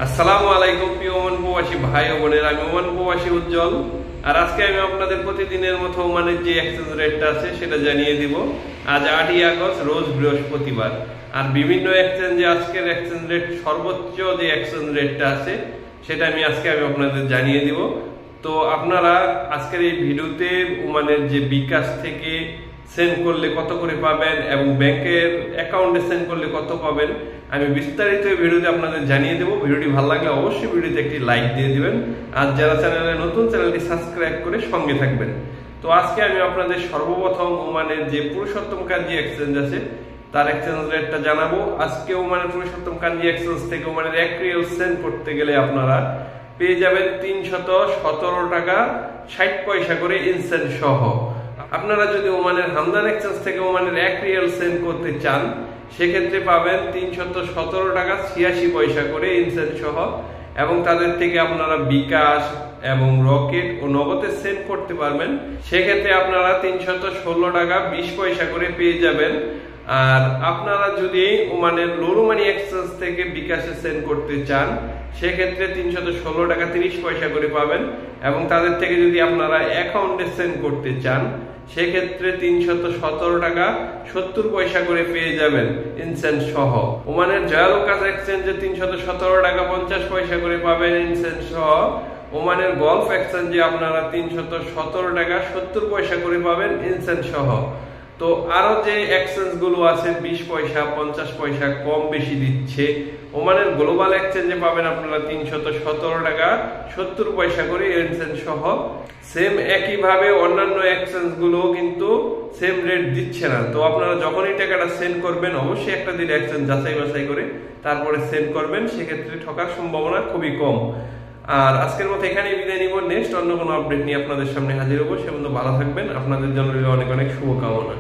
আসসালামু আলাইকুম প্রিয় ওমান প্রবাসী ভাই ও বোনের, আমি ওমান প্রবাসী উজ্জ্বল। আর আজকে আমি আপনাদের প্রতিদিনের মতো ওমানের যে এক্সচেঞ্জ রেটটা আছে সেটা জানিয়ে দিব। আজ 8ই আগস্ট, রোজ বৃহস্পতিবার। আর বিভিন্ন এক্সচেঞ্জে আজকের এক্সচেঞ্জ রেট, সর্বোচ্চ যে এক্সচেঞ্জ রেটটা আছে সেটা আমি আপনাদের জানিয়ে দিব। তো আপনারা আজকের এই ভিডিওতে ওমানের যে বিকাশ থেকে সেন্ড করলে কত করে পাবেন এবং ব্যাংকের অ্যাকাউন্টে সেন্ড করলে কত পাবেন আমি বিস্তারিত এই ভিডিওতে আপনাদের জানিয়ে দেব। ভিডিওটি ভালো লাগলে অবশ্যই ভিডিওতে একটি লাইক দিয়ে দিবেন, আর যারা চ্যানেলে নতুন, চ্যানেলটি সাবস্ক্রাইব করে সঙ্গে থাকবেন। তো আজকে আমি আপনাদের সর্বপ্রথম ওমানের যে পুরুষোত্তম কাঞ্জি এক্সচেঞ্জ আছে তার এক্সচেঞ্জ রেটটা জানাবো। আজকে ওমানের পুরুষোত্তম কাঞ্জি এক্সচেঞ্জ থেকে ওমানের 1 রিয়াল সেন্ড করতে গেলে আপনারা পেয়ে যাবেন 317 টাকা 60 পয়সা করে ইনসেন্ট সহ। আপনারা যদি ওমানের হামদান এক্সচেঞ্জ থেকে ওমানের 1 রিয়াল সেন্ড করতে চান সেক্ষেত্রে পাবেন 317 টাকা 86 পয়সা করে ইনসেন্ট সহ, এবং তাদের থেকে আপনারা বিকাশ এবং রকেট ও নগদে সেন্ড করতে পারবেন। সেক্ষেত্রে আপনারা 316 টাকা 20 পয়সা করে পেয়ে যাবেন। আর আপনারা যদি ওমানের লোরুমানি এক্সচেঞ্জ থেকে বিকাশে সেন্ড করতে চান সেক্ষেত্রে 316 টাকা 30 পয়সা করে পাবেন, এবং তাদের থেকে যদি আপনারা অ্যাকাউন্টে সেন্ড করতে চান সেক্ষেত্রে 317 টাকা 70 পয়সা করে পেয়ে যাবেন ইনসেন্ট সহ। ওমানের জয়ালুকাস এক্সচেঞ্জে 317 টাকা 50 পয়সা করে পাবেন ইনসেন্ট সহ। ওমানের গলফ এক্সচেঞ্জে আপনারা 317 টাকা 70 পয়সা করে পাবেন ইনসেন্ট সহ। তো আরো যে এক্সচেঞ্জ গুলো আছে 20 পয়সা 50 পয়সা কম বেশি দিচ্ছে, ওমানের গ্লোবাল এক্সচেঞ্জে পাবেন আপনারা 317 টাকা 70 পয়সা করে ইনসেন্ট সহ। সেম একই ভাবে অন্যান্য এক্সচেঞ্জ গুলো কিন্তু সেম রেট দিচ্ছে না। তো আপনারা যখনই টাকাটা সেন্ড করবেন অবশ্যই একটা দিন এক্সচেঞ্জ যাচাই বাছাই করে তারপরে সেন্ড করবেন, সেক্ষেত্রে ঠকার সম্ভাবনা খুবই কম। আর আজকের মতো এখানেই বিদায় নিব। নেক্সট অন্য কোনো আপডেট নিয়ে আপনাদের সামনে হাজির হবো। সে পর্যন্ত ভালো থাকবেন। আপনাদের জন্য অনেক অনেক শুভকামনা।